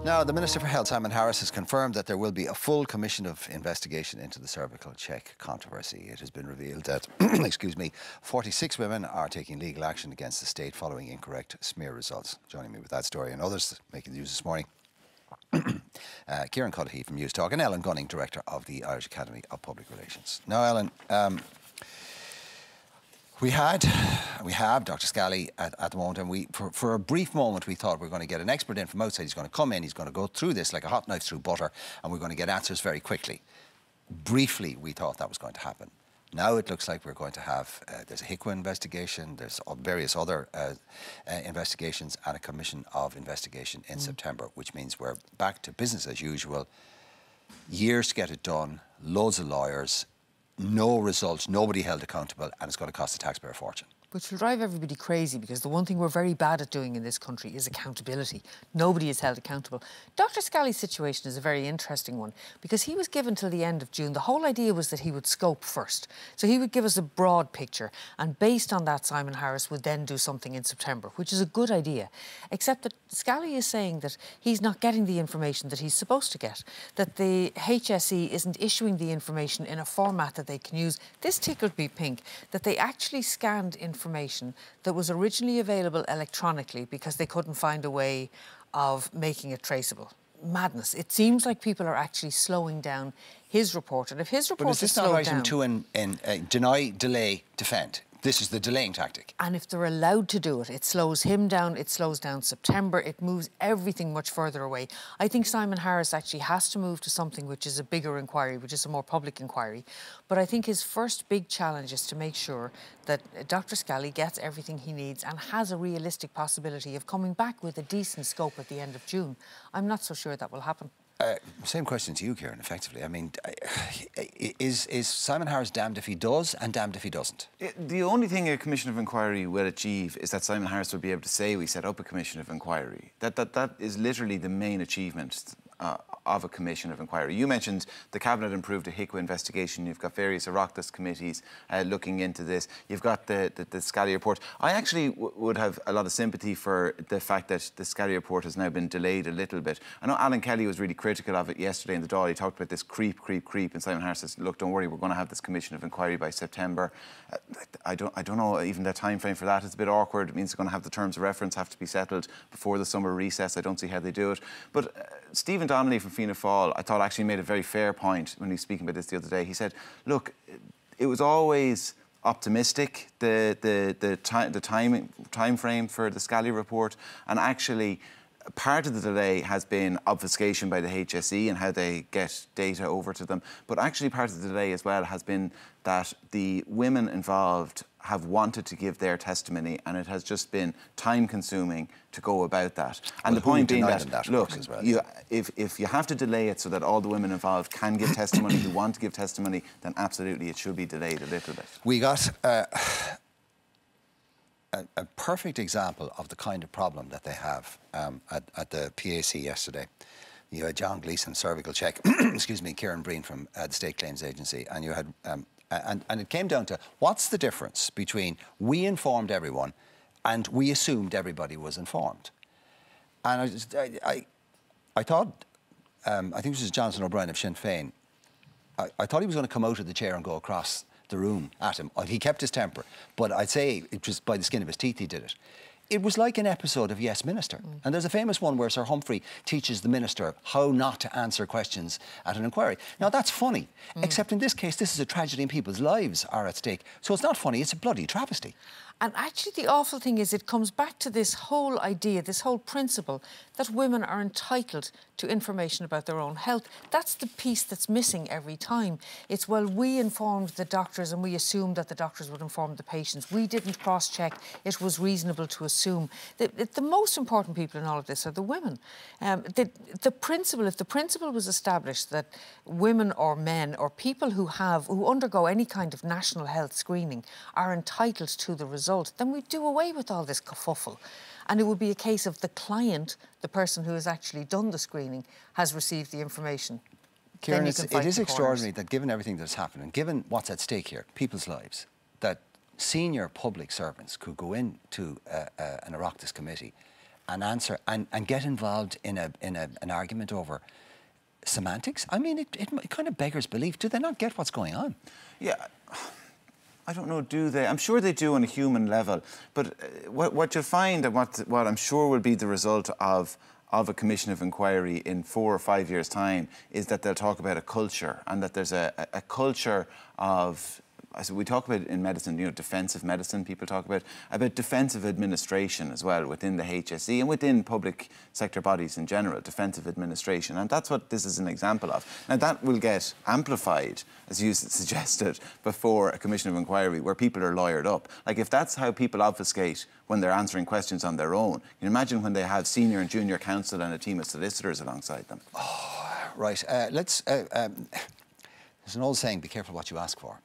Now, the Minister for Health, Simon Harris, has confirmed that there will be a full commission of investigation into the cervical check controversy. It has been revealed that, excuse me, 46 women are taking legal action against the state following incorrect smear results. Joining me with that story and others making the news this morning, Kieran Cuddihy from Newstalk and Ellen Gunning, Director of the Irish Academy of Public Relations. Now, Ellen, we have Dr. Scally at the moment, and for a brief moment we thought we were going to get an expert in from outside. He's going to come in, he's going to go through this like a hot knife through butter, and we're going to get answers very quickly. Briefly, we thought that was going to happen. Now it looks like we're going to have, there's a HICWA investigation, there's various other investigations, and a commission of investigation in September, which means we're back to business as usual. Years to get it done, loads of lawyers, no results, nobody held accountable, and it's going to cost the taxpayer a fortune. Which will drive everybody crazy, because the one thing we're very bad at doing in this country is accountability. Nobody is held accountable. Dr. Scally's situation is a very interesting one, because he was given till the end of June. The whole idea was that he would scope first. So he would give us a broad picture, and based on that, Simon Harris would then do something in September, which is a good idea. Except that Scally is saying that he's not getting the information that he's supposed to get, that the HSE isn't issuing the information in a format that they can use. This tickled me pink, that they actually scanned information that was originally available electronically because they couldn't find a way of making it traceable. Madness. It seems like people are actually slowing down his report, and if his report is slowed down... But is this not right to deny, delay, defend? This is the delaying tactic. And if they're allowed to do it, it slows him down, it slows down September, it moves everything much further away. I think Simon Harris actually has to move to something which is a bigger inquiry, which is a more public inquiry. But I think his first big challenge is to make sure that Dr. Scally gets everything he needs and has a realistic possibility of coming back with a decent scope at the end of June. I'm not so sure that will happen. Same question to you, Kieran, effectively. I mean, is Simon Harris damned if he does and damned if he doesn't? The only thing a commission of inquiry will achieve is that Simon Harris will be able to say we set up a commission of inquiry. That is literally the main achievement of a commission of inquiry. You mentioned the Cabinet approved a HICWA investigation. You've got various Oireachtas committees looking into this. You've got the Scally report. I actually would have a lot of sympathy for the fact that the Scally report has now been delayed a little bit. I know Alan Kelly was really critical of it yesterday in the Dáil. He talked about this creep, and Simon Harris says, look, don't worry, we're going to have this commission of inquiry by September. I don't know, even the time frame for that is a bit awkward. It means they're going to have the terms of reference have to be settled before the summer recess. I don't see how they do it. But Stephen Donnelly from Fianna Fáil, I thought, actually made a very fair point when he was speaking about this the other day. He said, look, it was always optimistic, the time frame for the Scally report, and actually part of the delay has been obfuscation by the HSE and how they get data over to them. But actually part of the delay as well has been that the women involved have wanted to give their testimony, and it has just been time-consuming to go about that. And the point being that, look, if you have to delay it so that all the women involved can give testimony who want to give testimony, then absolutely it should be delayed a little bit. We got a perfect example of the kind of problem that they have at the PAC yesterday. You had John Gleeson, cervical check, excuse me, Kieran Breen from the State Claims Agency, and you had... And it came down to, what's the difference between we informed everyone and we assumed everybody was informed? And I thought, I think this is Jonathan O'Brien of Sinn Féin, I thought he was going to come out of the chair and go across the room at him. He kept his temper, but I'd say it was by the skin of his teeth he did it. It was like an episode of Yes, Minister. And there's a famous one where Sir Humphrey teaches the minister how not to answer questions at an inquiry. Now, that's funny, except in this case, this is a tragedy and people's lives are at stake. So it's not funny, it's a bloody travesty. And actually the awful thing is it comes back to this whole idea, this whole principle that women are entitled to information about their own health. That's the piece that's missing every time. It's, well, we informed the doctors and we assumed that the doctors would inform the patients. We didn't cross-check. It was reasonable to assume. The most important people in all of this are the women. The principle, if the principle was established that women or men or people who undergo any kind of national health screening are entitled to the result, then we'd do away with all this kerfuffle. And it would be a case of the client, the person who has actually done the screening, has received the information. Kieran, it is extraordinary that given everything that's happened and given what's at stake here, people's lives, that senior public servants could go into an Oireachtas committee an answer and get involved in an argument over semantics? I mean, it kind of beggars belief. Do they not get what's going on? Yeah. I don't know, do they? I'm sure they do on a human level. But what you'll find, and what I'm sure will be the result of a commission of inquiry in 4 or 5 years' time, is that they'll talk about a culture, and that there's a culture of... So we talk about in medicine, defensive medicine, people talk about defensive administration as well within the HSE and within public sector bodies in general, defensive administration. And that's what this is an example of. Now, that will get amplified, as you suggested, before a commission of inquiry where people are lawyered up. Like, if that's how people obfuscate when they're answering questions on their own, you can imagine when they have senior and junior counsel and a team of solicitors alongside them. Oh, right. There's an old saying, be careful what you ask for.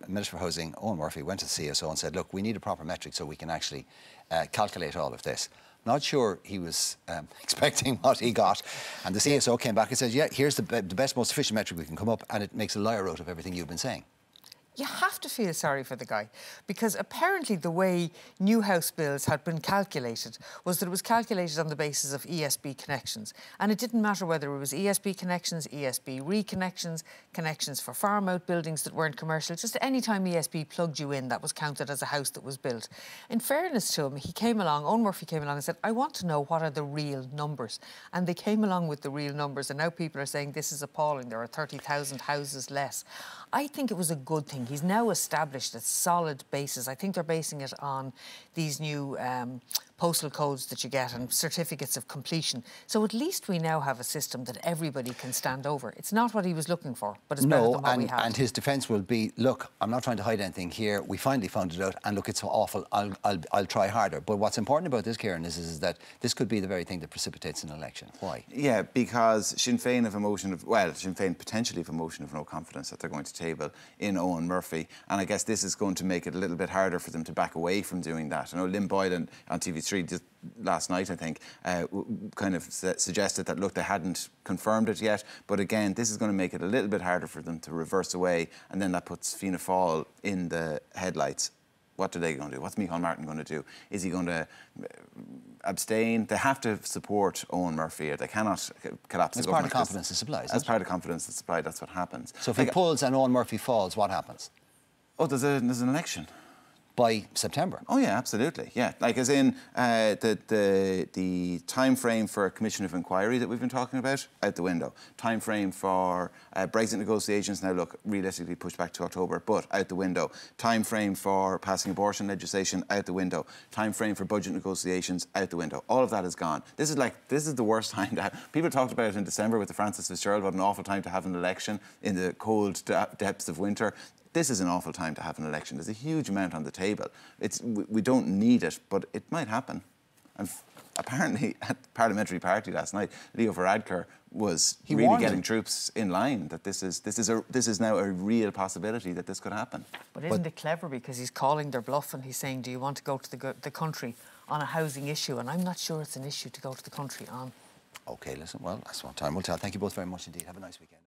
Minister for Housing, Owen Murphy, went to the CSO and said, look, we need a proper metric so we can actually calculate all of this. Not sure he was expecting what he got. And the CSO came back and said, yeah, here's the best, most efficient metric we can come up, and it makes a liar out of everything you've been saying. You have to feel sorry for the guy, because apparently the way new house bills had been calculated was that it was calculated on the basis of ESB connections. And it didn't matter whether it was ESB connections, ESB reconnections, connections for farm out buildings that weren't commercial. Just any time ESB plugged you in, that was counted as a house that was built. In fairness to him, he came along, Owen Murphy came along and said, I want to know what are the real numbers. And they came along with the real numbers, and now people are saying this is appalling, there are 30,000 houses less. I think it was a good thing. He's now established a solid basis. I think they're basing it on these new postal codes that you get and certificates of completion. So at least we now have a system that everybody can stand over. It's not what he was looking for, but it's better than what we had. And his defence will be, look, I'm not trying to hide anything here. We finally found it out, and look, it's awful. I'll try harder. But what's important about this, Kieran, is that this could be the very thing that precipitates an election. Why? Yeah, because Sinn Féin have a motion of, well, Sinn Féin potentially have a motion of no confidence that they're going to table in Owen Murphy. And I guess this is going to make it a little bit harder for them to back away from doing that. I know Lynn Boylan on TV3 just last night, I think, kind of suggested that, look, they hadn't confirmed it yet. But again, this is going to make it a little bit harder for them to reverse away. And then that puts Fianna Fáil in the headlights. What are they going to do? What's Micheál Martin going to do? Is he going to abstain? They have to support Owen Murphy, or they cannot collapse the government. As part of confidence and supply, As part of confidence and supply, that's what happens. So if he pulls and Owen Murphy falls, what happens? Oh, there's an election. By September? Oh, yeah, absolutely, yeah. Like, as in the time frame for a commission of inquiry that we've been talking about, out the window. Time frame for Brexit negotiations, now look, realistically pushed back to October, but out the window. Time frame for passing abortion legislation, out the window. Time frame for budget negotiations, out the window. All of that is gone. This is the worst time to have... People talked about it in December with the Francis Fitzgerald, what an awful time to have an election in the cold depths of winter. This is an awful time to have an election. There's a huge amount on the table. We don't need it, but it might happen. And apparently, at the parliamentary party last night, Leo Varadkar was really getting troops in line that this is now a real possibility that this could happen. But isn't it clever, because he's calling their bluff and he's saying, do you want to go to the country on a housing issue? And I'm not sure it's an issue to go to the country on. OK, listen, well, that's what time will tell. Thank you both very much indeed. Have a nice weekend.